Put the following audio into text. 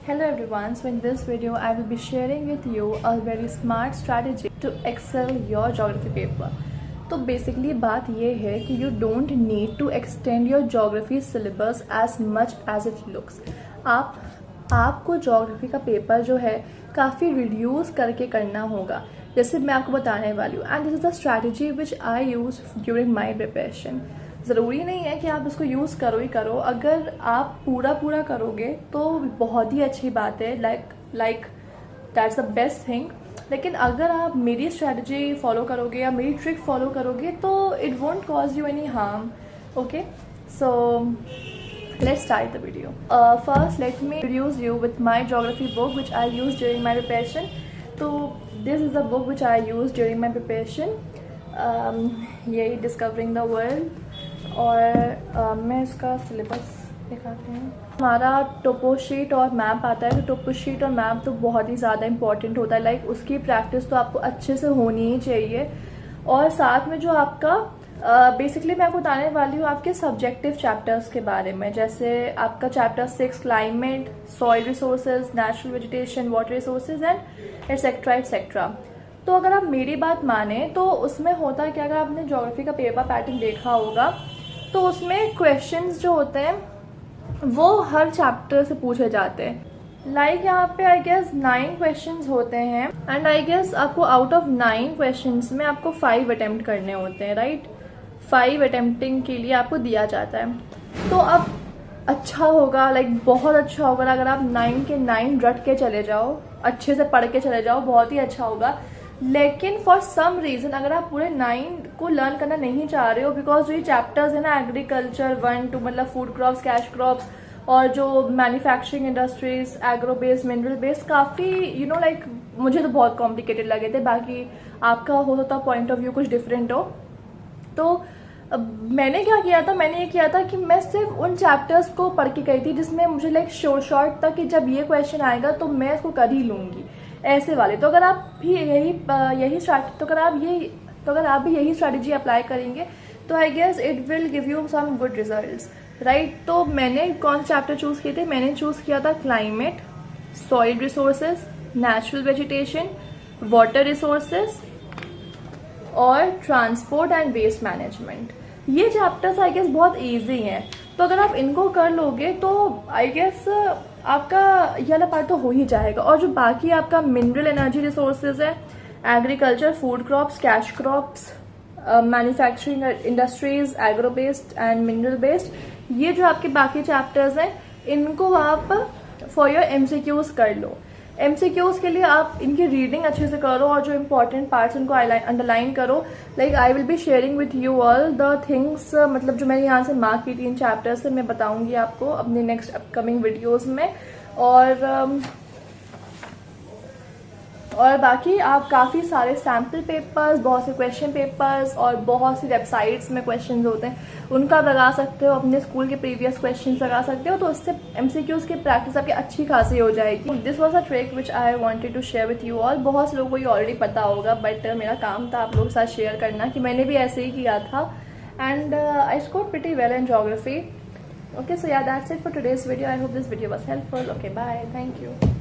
Hello everyone, so in this video I will be sharing with you a very smart strategy to excel your geography paper. तो basically बात ये है कि you don't need to extend your geography syllabus as much as it looks. आपको geography का paper जो है काफ़ी रिड्यूस करके करना होगा, जैसे मैं आपको बताने वाली हूँ. And this is the strategy which I use during my preparation. ज़रूरी नहीं है कि आप इसको यूज़ करो ही करो, अगर आप पूरा करोगे तो बहुत ही अच्छी बात है, like that's the best thing. लेकिन अगर आप मेरी स्ट्रैटेजी फॉलो करोगे या मेरी ट्रिक फॉलो करोगे तो it won't cause you any harm. Okay, so let's start the video. First let me introduce you with my geography book which I used during my preparation. So this is the book which I used during my preparation. यही discovering the world. और मैं इसका syllabus दिखाती हूँ. हमारा टोपो sheet और map आता है. तो टोपो शीट और मैप तो बहुत ही ज़्यादा इंपॉर्टेंट होता है. लाइक उसकी प्रैक्टिस तो आपको अच्छे से होनी ही चाहिए. और साथ में जो आपका बेसिकली मैं आपको बताने वाली हूँ आपके सब्जेक्टिव चैप्टर्स के बारे में. जैसे आपका chapter 6 climate, soil resources, natural vegetation, water resources and etcetera etcetera. तो अगर आप मेरी बात माने तो उसमें होता है कि अगर आपने ज्योग्राफी का पेपर पैटर्न देखा होगा तो उसमें क्वेश्चंस जो होते हैं वो हर चैप्टर से पूछे जाते हैं. लाइक यहाँ पे आई गेस 9 क्वेश्चंस होते हैं. एंड आई गेस आपको आउट ऑफ 9 क्वेश्चंस में आपको 5 अटेम्प्ट करने होते हैं. राइट, 5 अटेम्प्टिंग के लिए आपको दिया जाता है. तो अब अच्छा होगा, लाइक बहुत अच्छा होगा अगर आप 9 के 9 रट के चले जाओ, अच्छे से पढ़ के चले जाओ, बहुत ही अच्छा होगा. लेकिन फॉर सम रीज़न अगर आप पूरे 9 को लर्न करना नहीं चाह रहे हो, बिकॉज जो ये चैप्टर्स है ना, एग्रीकल्चर 1 to मतलब फूड क्रॉप्स, कैश क्रॉप्स और जो manufacturing industries, agro based, mineral based, काफ़ी लाइक मुझे तो बहुत कॉम्प्लिकेटेड लगे थे. बाकी आपका हो सकता पॉइंट ऑफ व्यू कुछ डिफरेंट हो. तो मैंने क्या किया था, मैंने ये किया था कि मैं सिर्फ उन चैप्टर्स को पढ़ के गई थी जिसमें मुझे लाइक शॉर्ट था कि जब ये क्वेश्चन आएगा तो मैं इसको कर ही लूँगी, ऐसे वाले. तो अगर आप भी यही स्ट्रैटेजी अप्लाई करेंगे तो I guess it will give you some good results. Right, तो मैंने कौन से चैप्टर चूज़ किए थे? मैंने चूज़ किया था climate, soil resources, natural vegetation, water resources और ट्रांसपोर्ट एंड वेस्ट मैनेजमेंट. ये चैप्टर्स आई गेस बहुत इजी हैं. तो अगर आप इनको कर लोगे तो आई गेस आपका ये वाला पार्ट तो हो ही जाएगा. और जो बाकी आपका मिनरल एनर्जी रिसोर्सेज है, agriculture, food crops, cash crops, manufacturing industries, agro based and mineral based, ये जो आपके बाकी चैप्टर्स हैं इनको आप फॉर योर MCQs कर लो. MCQs के लिए आप इनकी रीडिंग अच्छे से करो और जो इम्पोर्टेंट पार्ट्स उनको अंडरलाइन करो. Like I will be sharing with you all the things, मतलब जो मैंने यहाँ से मार्क की 3 चैप्टर्स से मैं बताऊंगी आपको अपने नेक्स्ट अपकमिंग वीडियोस में. और बाकी आप काफ़ी सारे सैम्पल पेपर्स, बहुत से क्वेश्चन पेपर्स और बहुत सी वेबसाइट्स में क्वेश्चंस होते हैं उनका लगा सकते हो, अपने स्कूल के प्रीवियस क्वेश्चंस लगा सकते हो. तो उससे MCQs की प्रैक्टिस आपकी अच्छी खासी हो जाएगी. This was a trick which I wanted to share with you all. बहुत से लोगों को ये ऑलरेडी पता होगा, बट मेरा काम था आप लोगों के साथ शेयर करना कि मैंने भी ऐसे ही किया था. And I scored pretty well in geography. Okay, so yeah, that's it for today's video. I hope this video was helpful. Okay, bye. Thank you.